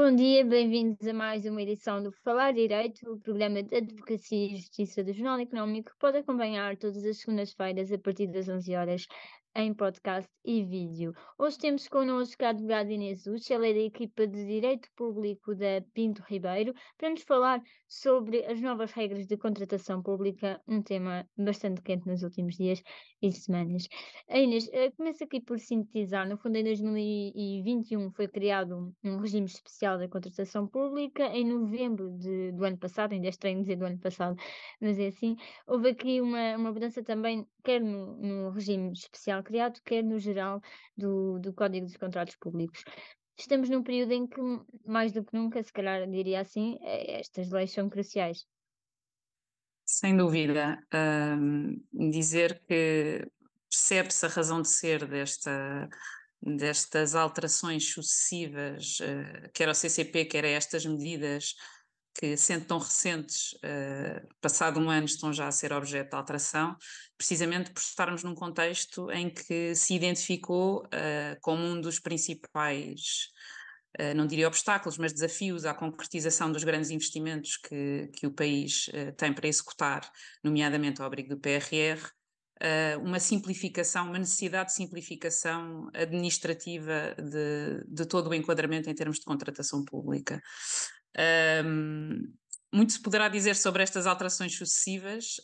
Bom dia, bem-vindos a mais uma edição do Falar Direito, o programa de Advocacia e Justiça do Jornal Económico, que pode acompanhar todas as segundas-feiras a partir das 11 horas em podcast e vídeo. Hoje temos connosco a advogada Inês Ucha, ela é da equipa de Direito Público da Pinto Ribeiro, para nos falar sobre as novas regras de contratação pública, um tema bastante quente nos últimos dias e semanas. A Inês, começo aqui por sintetizar. No fundo, em 2021 foi criado um regime especial da contratação pública. Em novembro do ano passado, ainda é estranho dizer do ano passado, mas é assim, houve aqui uma mudança também, quer no regime especial criado, quer no geral do Código dos Contratos Públicos. Estamos num período em que, mais do que nunca, se calhar diria assim, estas leis são cruciais. Sem dúvida. Dizer que percebe-se a razão de ser destas alterações sucessivas, quer ao CCP, quer a estas medidas que, sendo tão recentes, passado um ano, estão já a ser objeto de alteração, precisamente por estarmos num contexto em que se identificou como um dos principais, não diria obstáculos, mas desafios à concretização dos grandes investimentos que o país tem para executar, nomeadamente ao abrigo do PRR, uma simplificação, uma necessidade de simplificação administrativa de todo o enquadramento em termos de contratação pública. Muito se poderá dizer sobre estas alterações sucessivas,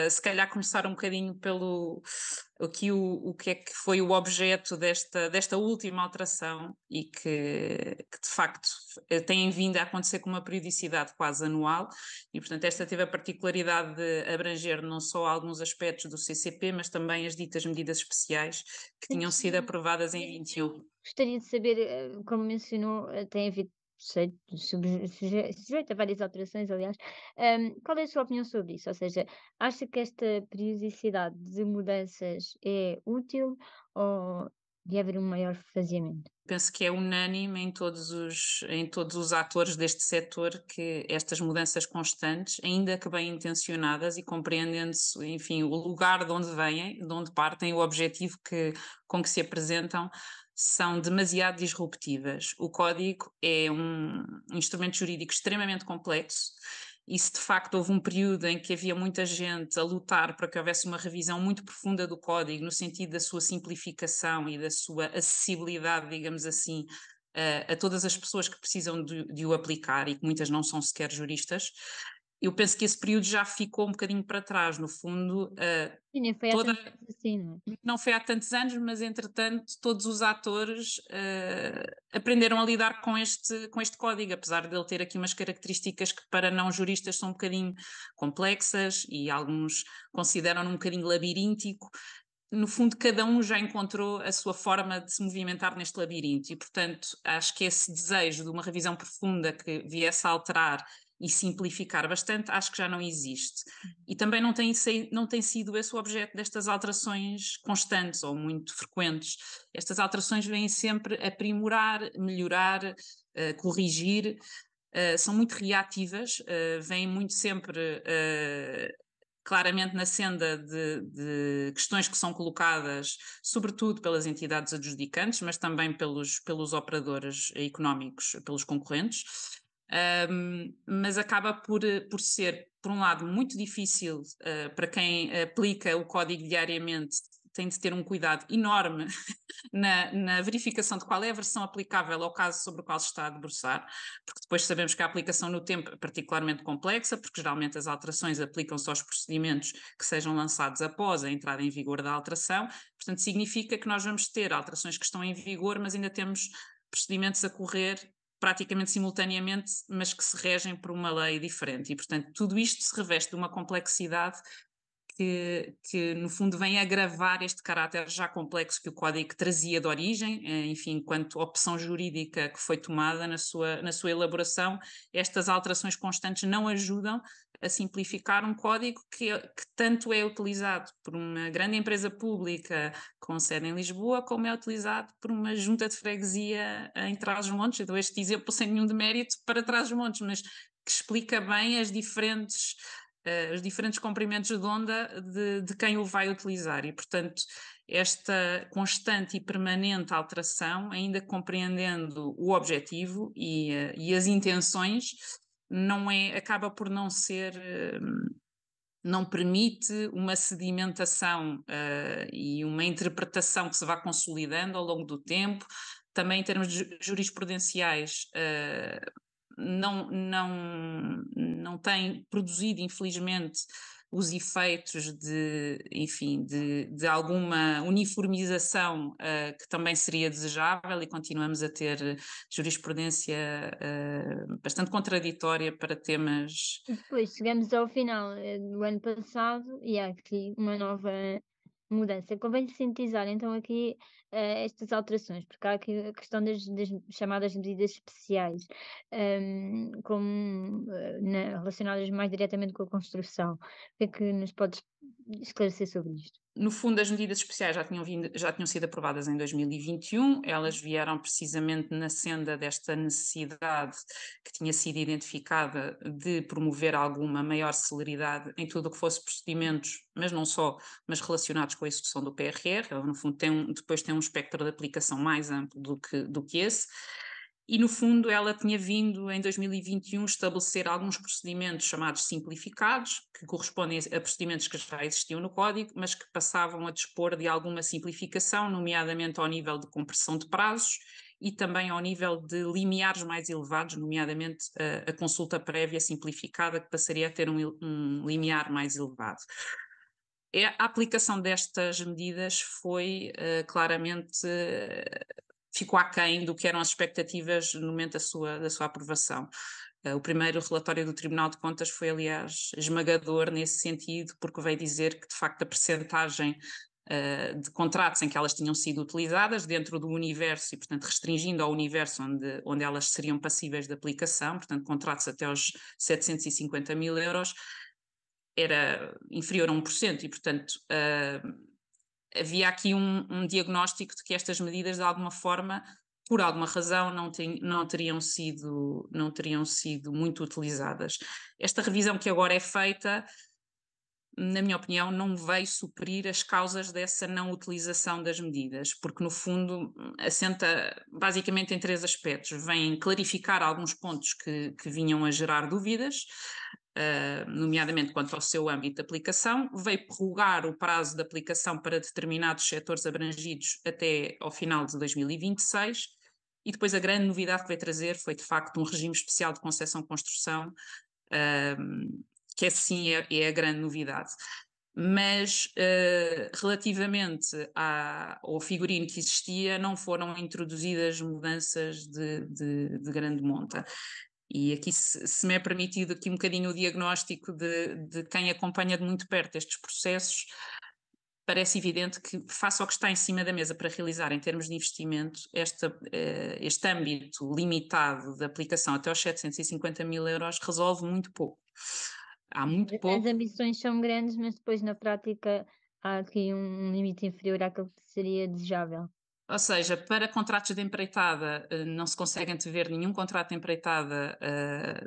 se calhar começar um bocadinho pelo o que é que foi o objeto desta última alteração e que de facto tem vindo a acontecer com uma periodicidade quase anual e portanto esta teve a particularidade de abranger não só alguns aspectos do CCP, mas também as ditas medidas especiais que tinham sido aprovadas em 21. Gostaria de saber, como mencionou, tem havido sujeito a várias alterações, aliás. Qual é a sua opinião sobre isso? Ou seja, acha que esta periodicidade de mudanças é útil ou deve haver um maior faseamento? Penso que é unânime em todos os atores deste setor que estas mudanças constantes, ainda que bem intencionadas e compreendendo-se, enfim, o lugar de onde vêm, de onde partem, o objetivo com que se apresentam, são demasiado disruptivas. O código é um instrumento jurídico extremamente complexo e se de facto houve um período em que havia muita gente a lutar para que houvesse uma revisão muito profunda do código, no sentido da sua simplificação e da sua acessibilidade, digamos assim, a todas as pessoas que precisam de o aplicar e que muitas não são sequer juristas, eu penso que esse período já ficou um bocadinho para trás, no fundo, E nem foi há toda, tanto tempo assim, não é? não foi há tantos anos, mas entretanto todos os atores aprenderam a lidar com este código, apesar de ele ter aqui umas características que para não juristas são um bocadinho complexas e alguns consideram-no um bocadinho labiríntico. No fundo, cada um já encontrou a sua forma de se movimentar neste labirinto e, portanto, acho que esse desejo de uma revisão profunda que viesse a alterar e simplificar bastante, acho que já não existe. E também não tem sido esse o objeto destas alterações constantes ou muito frequentes. Estas alterações vêm sempre aprimorar, melhorar, corrigir, são muito reativas, vêm muito sempre claramente na senda de questões que são colocadas, sobretudo pelas entidades adjudicantes, mas também pelos operadores económicos, pelos concorrentes. Mas acaba por ser, por um lado, muito difícil para quem aplica o código diariamente, tem de ter um cuidado enorme na verificação de qual é a versão aplicável ao caso sobre o qual se está a debruçar, porque depois sabemos que a aplicação no tempo é particularmente complexa, porque geralmente as alterações aplicam-se aos procedimentos que sejam lançados após a entrada em vigor da alteração, portanto significa que nós vamos ter alterações que estão em vigor, mas ainda temos procedimentos a correr praticamente simultaneamente, mas que se regem por uma lei diferente. E, portanto, tudo isto se reveste de uma complexidade que no fundo vem agravar este caráter já complexo que o código trazia de origem, enfim, enquanto opção jurídica que foi tomada na sua elaboração, estas alterações constantes não ajudam a simplificar um código que tanto é utilizado por uma grande empresa pública com sede em Lisboa, como é utilizado por uma junta de freguesia em Trás-os-Montes. Eu dou este exemplo sem nenhum demérito para Trás-os-Montes, mas que explica bem as diferentes os diferentes comprimentos de onda de quem o vai utilizar e, portanto, esta constante e permanente alteração, ainda compreendendo o objetivo e as intenções, acaba por não ser, não permite uma sedimentação e uma interpretação que se vá consolidando ao longo do tempo. Também em termos jurisprudenciais, não tem produzido, infelizmente, os efeitos de alguma uniformização que também seria desejável, e continuamos a ter jurisprudência bastante contraditória para temas. E depois chegamos ao final do ano passado e há aqui uma nova mudança. Convém sintetizar então aqui estas alterações, porque há aqui a questão das chamadas medidas especiais, relacionadas mais diretamente com a construção. O que é que nos podes esclarecer sobre isto? No fundo, as medidas especiais já tinham sido aprovadas em 2021, elas vieram precisamente na senda desta necessidade que tinha sido identificada de promover alguma maior celeridade em tudo o que fosse procedimentos, mas não só, mas relacionados com a execução do PRR. Ela, no fundo, depois tem um espectro de aplicação mais amplo do que esse. E, no fundo, ela tinha vindo, em 2021, estabelecer alguns procedimentos chamados simplificados, que correspondem a procedimentos que já existiam no Código, mas que passavam a dispor de alguma simplificação, nomeadamente ao nível de compressão de prazos e também ao nível de limiares mais elevados, nomeadamente a consulta prévia simplificada, que passaria a ter um limiar mais elevado. A aplicação destas medidas foi claramente... ficou aquém do que eram as expectativas no momento da sua aprovação. O primeiro relatório do Tribunal de Contas foi, aliás, esmagador nesse sentido, porque veio dizer que, de facto, a percentagem de contratos em que elas tinham sido utilizadas dentro do universo e, portanto, restringindo ao universo onde elas seriam passíveis de aplicação, portanto, contratos até aos 750 mil euros, era inferior a 1% e, portanto, havia aqui um diagnóstico de que estas medidas, de alguma forma, por alguma razão, não teriam sido muito utilizadas. Esta revisão que agora é feita, na minha opinião, não veio suprir as causas dessa não utilização das medidas, porque, no fundo, assenta basicamente em 3 aspectos. Vem clarificar alguns pontos que vinham a gerar dúvidas, nomeadamente quanto ao seu âmbito de aplicação, veio prorrogar o prazo de aplicação para determinados setores abrangidos até ao final de 2026, e depois a grande novidade que veio trazer foi, de facto, um regime especial de concessão-construção, que assim é a grande novidade. Mas relativamente ao figurino que existia, não foram introduzidas mudanças de grande monta. E aqui, se me é permitido aqui um bocadinho o diagnóstico de quem acompanha de muito perto estes processos, parece evidente que, face ao que está em cima da mesa para realizar em termos de investimento, este âmbito limitado de aplicação até aos 750 mil euros resolve muito pouco. Há muito pouco. As ambições são grandes, mas depois na prática há aqui um limite inferior àquilo que seria desejável. Ou seja, para contratos de empreitada, não se consegue antever nenhum contrato de empreitada,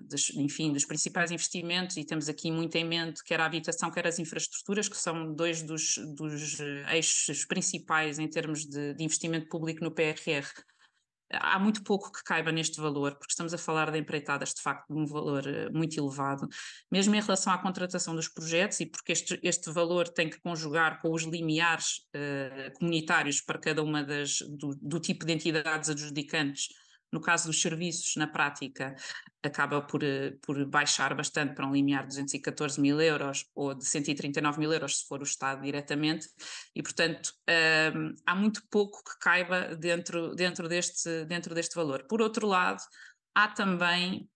dos principais investimentos, e temos aqui muito em mente quer a habitação, quer as infraestruturas, que são dois dos eixos principais em termos de investimento público no PRR. Há muito pouco que caiba neste valor, porque estamos a falar de empreitadas de facto de um valor muito elevado, mesmo em relação à contratação dos projetos, e porque este valor tem que conjugar com os limiares comunitários para cada uma do tipo de entidades adjudicantes. No caso dos serviços, na prática, acaba por baixar bastante para um limiar de 214 mil euros ou de 139 mil euros, se for o Estado diretamente, e, portanto, há muito pouco que caiba dentro deste valor. Por outro lado, há também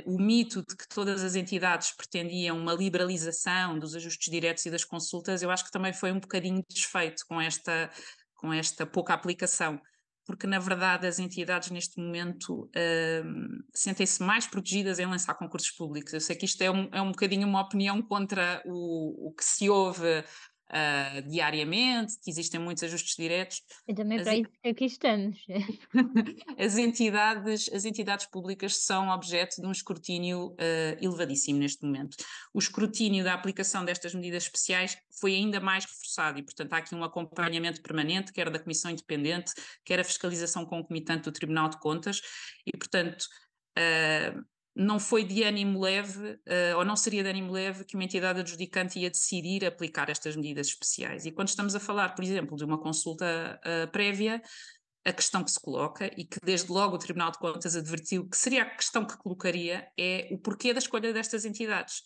o mito de que todas as entidades pretendiam uma liberalização dos ajustes diretos e das consultas. Eu acho que também foi um bocadinho desfeito com esta pouca aplicação, porque, na verdade, as entidades neste momento sentem-se mais protegidas em lançar concursos públicos. Eu sei que isto é um bocadinho uma opinião contra o que se ouve diariamente, que existem muitos ajustes diretos. E também As, para isso que aqui estamos. as entidades públicas são objeto de um escrutínio elevadíssimo neste momento. O escrutínio da aplicação destas medidas especiais foi ainda mais reforçado e, portanto, há aqui um acompanhamento permanente, quer da Comissão Independente, quer a fiscalização concomitante do Tribunal de Contas e, portanto, não foi de ânimo leve, ou não seria de ânimo leve, que uma entidade adjudicante ia decidir aplicar estas medidas especiais. E quando estamos a falar, por exemplo, de uma consulta prévia, a questão que se coloca, e que desde logo o Tribunal de Contas advertiu que seria a questão que colocaria, é o porquê da escolha destas entidades.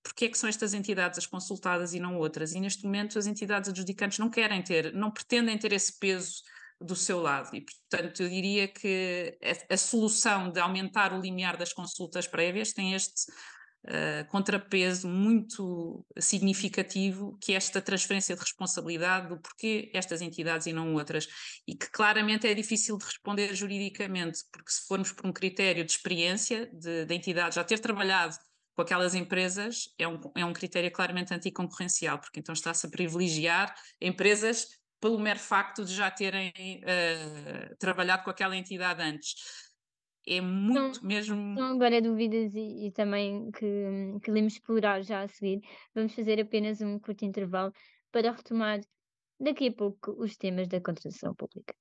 Porquê é que são estas entidades as consultadas e não outras? E neste momento as entidades adjudicantes não querem ter, não pretendem ter esse peso do seu lado e, portanto, eu diria que a solução de aumentar o limiar das consultas prévias tem este contrapeso muito significativo, que é esta transferência de responsabilidade do porquê estas entidades e não outras, e que claramente é difícil de responder juridicamente, porque se formos por um critério de experiência da entidade já ter trabalhado com aquelas empresas, é um critério claramente anticoncorrencial, porque então está-se a privilegiar empresas pelo mero facto de já terem trabalhado com aquela entidade antes. É Então, muito mesmo. então agora dúvidas e também que queremos explorar já a seguir, vamos fazer apenas um curto intervalo para retomar daqui a pouco os temas da contratação pública.